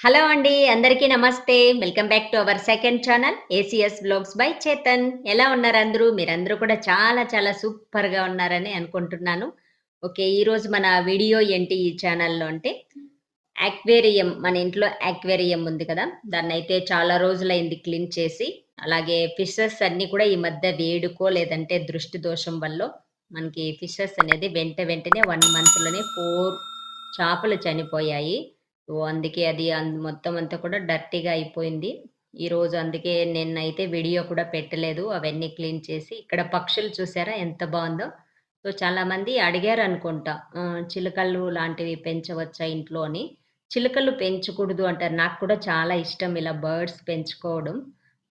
Hello అండి. అందరికీ నమస్తే. Welcome back to our second channel ACS vlogs by Chetan. ఎలా ఉన్నారు అందరూ? మీరందరూ కూడా చాలా చాలా సూపర్‌గా ఉన్నారని అనుకుంటున్నాను. ఓకే. ఈరోజు మన వీడియో ఏంటి ఈ ఛానల్‌లో అంటే యాక్వేరియం మన ఇంట్లో యాక్వేరియం ఉంది కదా! దాన్నైతే చాలా రోజులైంది క్లీన్ చేసి. అలాగే ఫిషెస్ అన్నీ కూడా ఈ మధ్య వేడుకో లేదంటే దృష్టి దోషం వల్లో మనకి ఫిషెస్ అనేది వెంటనే 1 మంత్‌లోనే 4 చేపలు చనిపోయాయి. సో, అందుకే అది మొత్తం అంతా కూడా డర్టీగా అయిపోయింది. ఈరోజు అందుకే నిన్నైతే వీడియో కూడా పెట్టలేదు. అవన్నీ క్లీన్ చేసి ఇక్కడ పక్షులు చూసారా ఎంత బావుందో! సో, చాలామంది అడిగారనుకుంటా. చిలుకలు లాంటివి పెంచవచ్చా ఇంట్లో అని. చిలుకలు పెంచకూడదు అంటారు. నాకు కూడా చాలా ఇష్టం ఇలా బర్డ్స్ పెంచుకోవడం.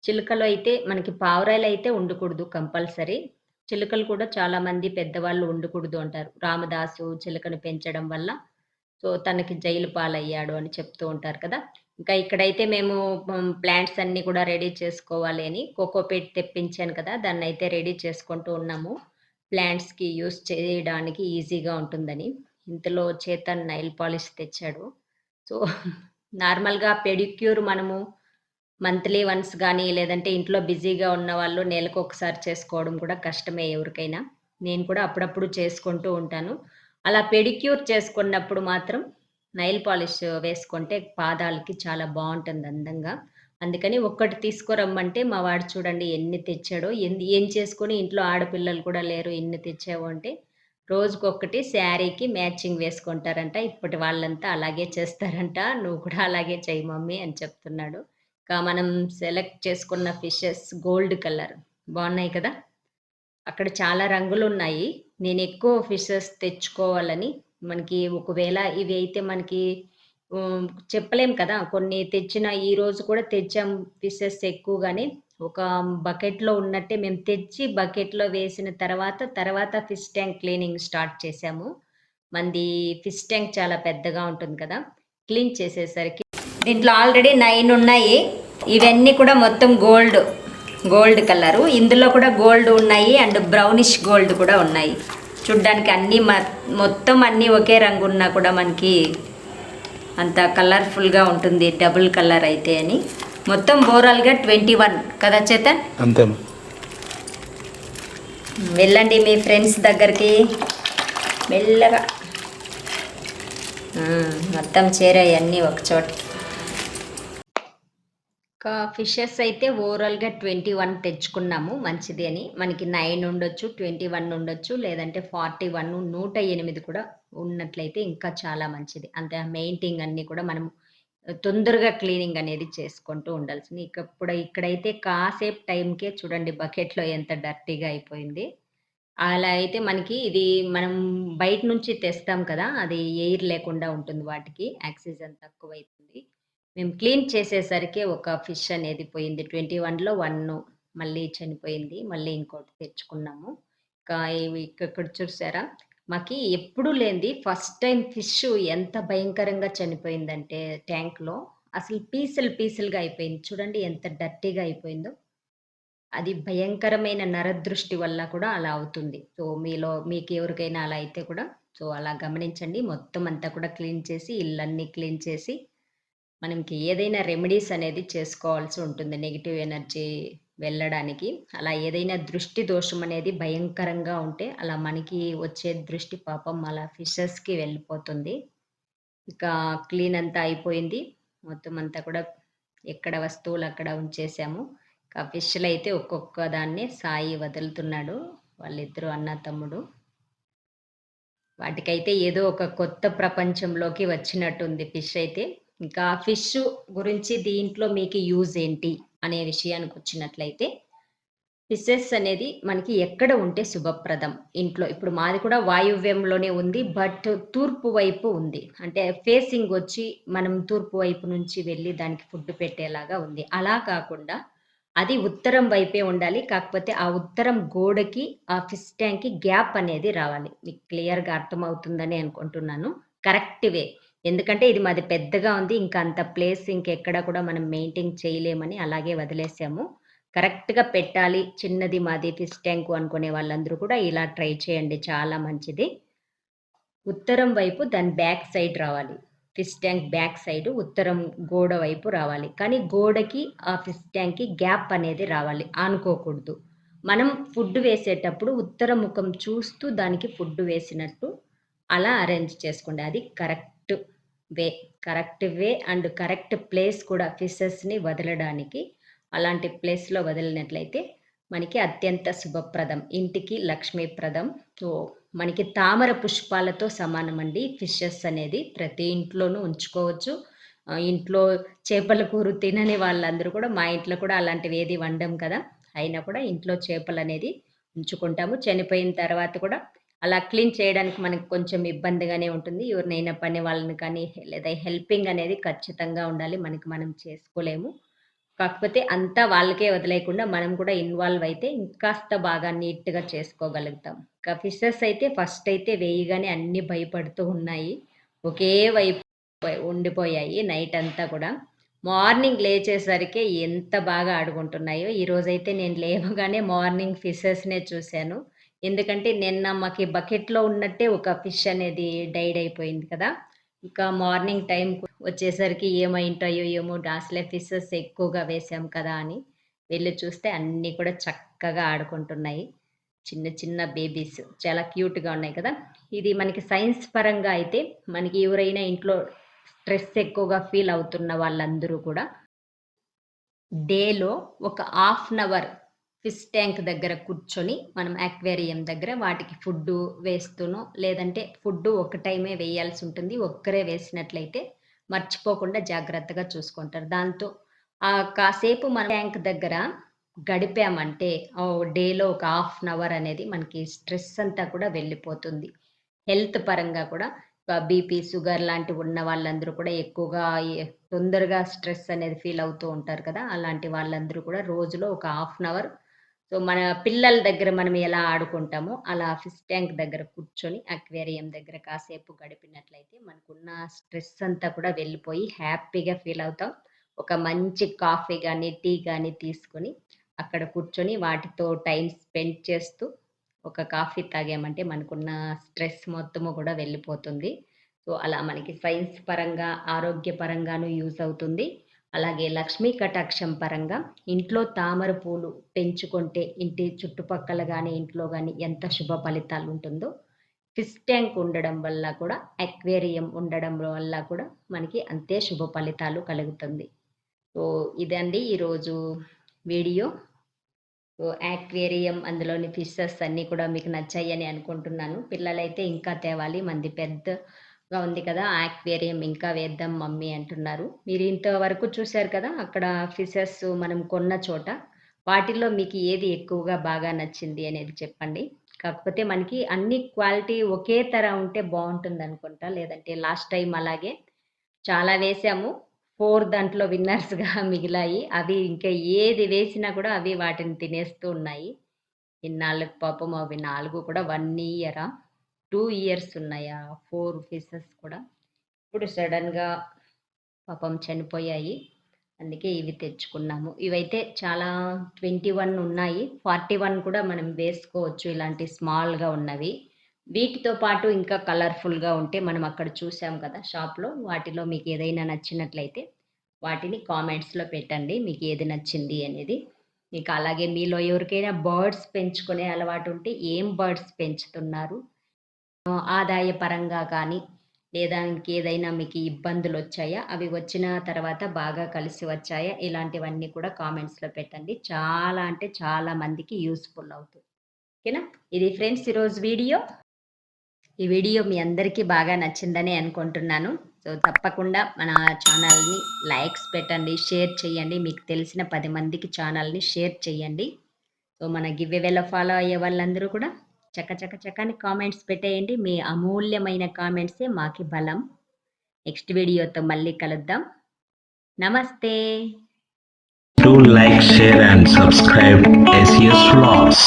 చిలుకలు అయితే మనకి పావురాలైతే ఉండకూడదు కంపల్సరీ. చిలుకలు కూడా చాలామంది పెద్దవాళ్ళు ఉండకూడదు అంటారు. రామదాసు చిలుకను పెంచడం వల్ల సో, తనకి జైలు పాలయ్యాడు అని చెప్తూ ఉంటారు కదా! ఇంకా ఇక్కడైతే మేము ప్లాంట్స్ అన్నీ కూడా రెడీ చేసుకోవాలి అని కోకోపీట్ తెప్పించాను కదా! దాన్నైతే రెడీ చేసుకుంటూ ఉన్నాము. ప్లాంట్స్‌కి యూజ్ చేయడానికి ఈజీగా ఉంటుందని. ఇంతలో చేతన్ నైల్ పాలిష్ తెచ్చాడు. సో, నార్మల్‌గా పెడిక్యూర్ మనము మంత్లీ వన్స్ గానీ, లేదంటే ఇంట్లో బిజీగా ఉన్నవాళ్ళు నెలకొకసారి చేసుకోవడం కూడా కష్టమే ఎవరికైనా. నేను కూడా అప్పుడప్పుడు చేసుకుంటూ ఉంటాను. అలా పెడిక్యూర్ చేసుకున్నప్పుడు మాత్రం నైల్ పాలిష్ వేసుకుంటే పాదాలకి చాలా బావుంటుంది అందంగా. అందుకని ఒక్కటి తీసుకురమ్మంటే మా వాడు చూడండి ఎన్ని తెచ్చాడో. ఏం చేసుకొని ఇంట్లో ఆడపిల్లలు కూడా లేరు ఇన్ని తెచ్చావు అంటే, రోజుకొకటి శారీకి మ్యాచింగ్ వేసుకుంటారంట. ఇప్పటి వాళ్ళంతా అలాగే చేస్తారంట. నువ్వు కూడా అలాగే చెయ్యి మమ్మీ అని చెప్తున్నాడు. మనం సెలెక్ట్ చేసుకున్న ఫిషెస్ గోల్డ్ కలర్ బావున్నాయి కదా! అక్కడ చాలా రంగులున్నాయి. నేనెక్కువ ఫిషెస్ తెచ్చుకోవాలని మనకి ఒకవేళ ఇవి అయితే మనకి హ్మ్, చెప్పలేం కదా! కొన్ని తెచ్చిన ఈరోజు కూడా తెచ్చాం ఫిషెస్ ఎక్కువగానే. ఒక బకెట్‌లో ఉన్నట్టే మేము తెచ్చి బకెట్‌లో వేసిన తర్వాత ఫిష్ ట్యాంక్ క్లీనింగ్ స్టార్ట్ చేశాము. మనది ఫిష్ ట్యాంక్ చాలా పెద్దగా ఉంటుంది కదా! క్లీన్ చేసేసరికి దీంట్లో ఆల్రెడీ 9 ఉన్నాయి. ఇవన్నీ కూడా మొత్తం గోల్డ్ కలరు. ఇందులో కూడా గోల్డ్ ఉన్నాయి అండ్ బ్రౌనిష్ గోల్డ్ కూడా ఉన్నాయి. చూడ్డానికి అన్నీ మొత్తం అన్నీ ఒకే రంగు ఉన్నా కూడా మనకి అంత కలర్ఫుల్గా ఉంటుంది డబుల్ కలర్ అయితే అని. మొత్తం ఓవరాల్గా 21 కదా చేతన్? అంతే. వెళ్ళండి మీ ఫ్రెండ్స్ దగ్గరికి మెల్లగా. మొత్తం చేరాయి అన్నీ ఒక చోటకి. ఫిషెస్ అయితే ఓవరాల్‌గా 21 తెచ్చుకున్నాము మంచిది అని. మనకి 9 ఉండొచ్చు, 21 ఉండొచ్చు, లేదంటే 41, 108 కూడా ఉన్నట్లయితే ఇంకా చాలా మంచిది. అంతే మెయింటైన్ అన్నీ కూడా మనం తొందరగా క్లీనింగ్ అనేది చేసుకుంటూ ఉండాల్సింది. ఇక్కడైతే కాసేపు టైంకే చూడండి బకెట్‌లో ఎంత డర్టీగా అయిపోయింది. అలా అయితే మనకి ఇది మనం బయట నుంచి తెస్తాం కదా! అది ఎయిర్ లేకుండా ఉంటుంది వాటికి. ఆక్సిజన్ తక్కువైతుంది. మేము క్లీన్ చేసేసరికి ఒక ఫిష్ అనేది పోయింది. 21లో 1 మళ్ళీ చనిపోయింది. మళ్ళీ ఇంకోటి తెచ్చుకున్నాము. ఇంకా ఇవి ఇక్కడ చూసారా? మాకి ఎప్పుడూ లేనిది ఫస్ట్ టైమ్ ఫిష్ ఎంత భయంకరంగా చనిపోయిందంటే ట్యాంక్‌లో అసలు పీసులుగా అయిపోయింది. చూడండి ఎంత డర్టీగా అయిపోయిందో. అది భయంకరమైన నరదృష్టి వల్ల కూడా అలా అవుతుంది. సో, మీకెవరికైనా అలా అయితే కూడా సో, అలా గమనించండి. మొత్తం అంతా కూడా క్లీన్ చేసి, ఇల్లన్నీ క్లీన్ చేసి, మనకి ఏదైనా రెమెడీస్ అనేది చేసుకోవాల్సి ఉంటుంది. నెగెటివ్ ఎనర్జీ వెళ్ళడానికి. అలా ఏదైనా దృష్టి దోషం అనేది భయంకరంగా ఉంటే, అలా మనకి వచ్చే దృష్టి పాపం అలా ఫిషెస్‌కి వెళ్ళిపోతుంది. ఇక క్లీన్ అంతా అయిపోయింది. మొత్తం అంతా కూడా ఎక్కడ వస్తువులు అక్కడ ఉంచేసాము. ఫిష్‌లయితే ఒక్కొక్క దాన్ని సాయి వదులుతున్నాడు. వాళ్ళిద్దరు అన్న, తమ్ముడు. వాటికైతే ఏదో ఒక కొత్త ప్రపంచంలోకి వచ్చినట్టుంది ఫిష్ అయితే. ఇంకా ఫిష్ గురించి దీంట్లో మీకు యూజ్ ఏంటి అనే విషయానికొచ్చినట్లయితే ఫిషెస్ అనేది మనకి ఎక్కడ ఉంటే శుభప్రదం ఇంట్లో. ఇప్పుడు మాది కూడా వాయువ్యంలోనే ఉంది. బట్ తూర్పు వైపు ఉంది. అంటే ఫేసింగ్ వచ్చి మనం తూర్పు వైపు నుంచి వెళ్లి దానికి ఫుడ్ పెట్టేలాగా ఉంది. అలా కాకుండా అది ఉత్తరం వైపే ఉండాలి. కాకపోతే ఆ ఉత్తరం గోడకి, ఆ ఫిష్ ట్యాంక్‌కి గ్యాప్ అనేది రావాలి. మీకు క్లియర్‌గా అర్థమవుతుందని అనుకుంటున్నాను. Correct way. ఎందుకంటే ఇది మాది పెద్దగా ఉంది. ఇంకా అంత ప్లేస్ ఇంకెక్కడ కూడా మనం మెయింటైన్ చేయలేమని అలాగే వదిలేసాము. కరెక్ట్‌గా పెట్టాలి. చిన్నది మాది ఫిష్ ట్యాంకు అనుకునే వాళ్ళందరూ కూడా ఇలా ట్రై చేయండి. చాలా మంచిది. ఉత్తరం వైపు దాని బ్యాక్ సైడ్ రావాలి. ఫిష్ ట్యాంక్ బ్యాక్ సైడ్ ఉత్తరం గోడ వైపు రావాలి. కానీ గోడకి ఆ ఫిష్ ట్యాంక్‌కి గ్యాప్ అనేది రావాలి. ఆనుకోకూడదు. మనం ఫుడ్ వేసేటప్పుడు ఉత్తర ముఖం చూస్తూ దానికి ఫుడ్ వేసినట్టు అలా అరేంజ్ చేసుకోండి. అది way. Correct way and correct place కూడా ఫిషెస్‌ని వదలడానికి. అలాంటి ప్లేస్‌లో వదిలినట్లయితే మనకి అత్యంత శుభప్రదం. ఇంటికి లక్ష్మీప్రదం. సో, మనకి తామర పుష్పాలతో సమానమండి ఫిషెస్ అనేది. ప్రతి ఇంట్లోనూ ఉంచుకోవచ్చు. ఇంట్లో చేపల కూర తినని వాళ్ళందరూ కూడా మా ఇంట్లో కూడా అలాంటివేది వండం కదా! అయినా కూడా ఇంట్లో చేపలనేది ఉంచుకుంటాము. చనిపోయిన తర్వాత కూడా అలా క్లీన్ చేయడానికి మనకు కొంచెం ఇబ్బందిగానే ఉంటుంది. ఎవరినైనా పని వాళ్ళని కానీ, లేదా హెల్పింగ్ అనేది ఖచ్చితంగా ఉండాలి. మనకి మనం చేసుకోలేము. కాకపోతే అంతా వాళ్ళకే వదిలేయకుండా మనం కూడా ఇన్వాల్వ్ అయితే ఇంకాస్త బాగా నీట్‌గా చేసుకోగలుగుతాం. ఇంకా ఫిషెస్ అయితే ఫస్ట్ అయితే వేయగానే అన్నీ భయపడుతూ ఉన్నాయి. ఒకే వైపు ఉండిపోయాయి నైట్ అంతా కూడా. మార్నింగ్ లేచేసరికి ఎంత బాగా ఆడుకుంటున్నాయో. ఈరోజైతే నేను లేవగానే మార్నింగ్ ఫిషెస్‌నే చూశాను. ఎందుకంటే నిన్న మాకి బకెట్‌లో ఉన్నట్టే ఒక ఫిష్ అనేది డైడ్ అయిపోయింది కదా! ఇంకా మార్నింగ్ టైం వచ్చేసరికి ఏమైంటాయో ఏమో అసలే ఫిషెస్ ఎక్కువగా వేసాం కదా అని వెళ్ళి చూస్తే అన్నీ కూడా చక్కగా ఆడుకుంటున్నాయి. చిన్న చిన్న బేబీస్ చాలా క్యూట్‌గా ఉన్నాయి కదా! ఇది మనకి సైన్స్ పరంగా అయితే మనకి ఎవరైనా ఇంట్లో స్ట్రెస్ ఎక్కువగా ఫీల్ అవుతున్న వాళ్ళందరూ కూడా డేలో ఒక half an hour fish tank దగ్గర కూర్చొని మనం అక్వేరియం దగ్గర వాటికి ఫుడ్డు వేస్తూనో, లేదంటే ఫుడ్డు ఒక టైమే వేయాల్సి ఉంటుంది. ఒక్కరే వేసినట్లయితే మర్చిపోకుండా జాగ్రత్తగా చూసుకుంటారు. దాంతో కాసేపు మన ట్యాంక్ దగ్గర గడిపామంటే డేలో ఒక హాఫ్ అన్ అవర్ అనేది మనకి స్ట్రెస్ అంతా కూడా వెళ్ళిపోతుంది. హెల్త్ పరంగా కూడా బీపీ, షుగర్ లాంటివి ఉన్న వాళ్ళందరూ కూడా ఎక్కువగా తొందరగా స్ట్రెస్ అనేది ఫీల్ అవుతూ ఉంటారు కదా! అలాంటి వాళ్ళందరూ కూడా రోజులో ఒక హాఫ్ అన్ అవర్ సో, మన పిల్లల దగ్గర మనం ఎలా ఆడుకుంటామో, అలా ఫిష్ ట్యాంక్ దగ్గర కూర్చొని అక్వేరియం దగ్గర కాసేపు గడిపినట్లయితే మనకున్న స్ట్రెస్ అంతా కూడా వెళ్ళిపోయి హ్యాపీగా ఫీల్ అవుతాం. ఒక మంచి కాఫీ గాని, టీ గాని తీసుకొని అక్కడ కూర్చొని వాటితో టైమ్ స్పెండ్ చేస్తూ ఒక కాఫీ తాగామంటే మనకున్న స్ట్రెస్ మొత్తము కూడా వెళ్ళిపోతుంది. సో, అలా మనకి సైన్స్ పరంగా, ఆరోగ్య పరంగాను యూజ్ అవుతుంది. అలాగే లక్ష్మీ కటాక్షం పరంగా ఇంట్లో తామర పూలు పెంచుకుంటే ఇంటి చుట్టుపక్కల గాని, ఇంట్లో గాని ఎంత శుభ ఫలితాలు ఉంటుందో, ఫిష్ ట్యాంక్ ఉండడం వల్ల కూడా, అక్వేరియం ఉండడం వల్ల కూడా మనకి అంతే శుభ ఫలితాలు కలుగుతుంది. సో, ఇదండి ఈరోజు వీడియో. సో, యాక్వేరియం అందులోని ఫిషెస్ అన్నీ కూడా మీకు నచ్చాయని అనుకుంటున్నాను. పిల్లలైతే ఇంకా తేవాలి. మనది పెద్దగా ఉంది కదా! యాక్వేరియం ఇంకా వేద్దాం మమ్మీ అంటున్నారు. మీరు ఇంతవరకు చూసారు కదా! అక్కడ ఫిషెస్ మనం కొన్న చోట. వాటిల్లో మీకు ఏది ఎక్కువగా బాగా నచ్చింది అనేది చెప్పండి. కాకపోతే మనకి అన్ని క్వాలిటీ ఒకే తర ఉంటే బావుంటుందనుకుంటా. లేదంటే లాస్ట్ టైమ్ అలాగే చాలా వేసాము. 4 దాంట్లో విన్నర్స్‌గా మిగిలాయి. అవి ఇంకా ఏది వేసినా కూడా అవి వాటిని తినేస్తూ ఉన్నాయి. ఇన్నాళ్ళకి పాపం అవి 4 కూడా 1 ఇయరా? 2 ఇయర్స్ ఉన్నాయా? 4 ఫిషెస్ కూడా. ఇప్పుడు సడెన్‌గా పాపం చనిపోయాయి. అందుకే ఇవి తెచ్చుకున్నాము. ఇవైతే చాలా 21 ఉన్నాయి. 41 కూడా మనం వేసుకోవచ్చు ఇలాంటి స్మాల్‌గా ఉన్నవి. వీటితో పాటు ఇంకా కలర్‌ఫుల్‌గా ఉంటే మనం అక్కడ చూసాం కదా షాప్‌లో. వాటిలో మీకు ఏదైనా నచ్చినట్లయితే వాటిని కామెంట్స్‌లో పెట్టండి. మీకు ఏది నచ్చింది అనేది. మీకు అలాగే మీలో ఎవరికైనా బర్డ్స్ పెంచుకునే అలవాటు ఉంటే ఏం బర్డ్స్ పెంచుతున్నారు? ఆదాయ పరంగా కానీ, లేదా ఇంకేదైనా మీకు ఇబ్బందులొచ్చాయా? అవి వచ్చిన తర్వాత బాగా కలిసి వచ్చాయా? ఇలాంటివన్నీ కూడా కామెంట్స్‌లో పెట్టండి. చాలా అంటే చాలా మందికి యూజ్‌ఫుల్ అవుతుంది. ఓకేనా? ఇది ఫ్రెండ్స్ ఈరోజు వీడియో. ఈ వీడియో మీ అందరికీ బాగా నచ్చిందని అనుకుంటున్నాను. సో, తప్పకుండా మన ఛానల్‌ని లైక్స్ పెట్టండి, షేర్ చేయండి. మీకు తెలిసిన 10 మందికి ఛానల్‌ని షేర్ చేయండి. సో, మన గివ్ అవేలో ఫాలో అయ్యే వాళ్ళందరూ కూడా చకచకచకని కామెంట్స్ పెట్టేయండి. మీ అమూల్యమైన కామెంట్సే మాకి బలం. నెక్స్ట్ వీడియోతో మళ్ళీ కలుద్దాం. నమస్తే. Do like, share and subscribe SES Vlogs.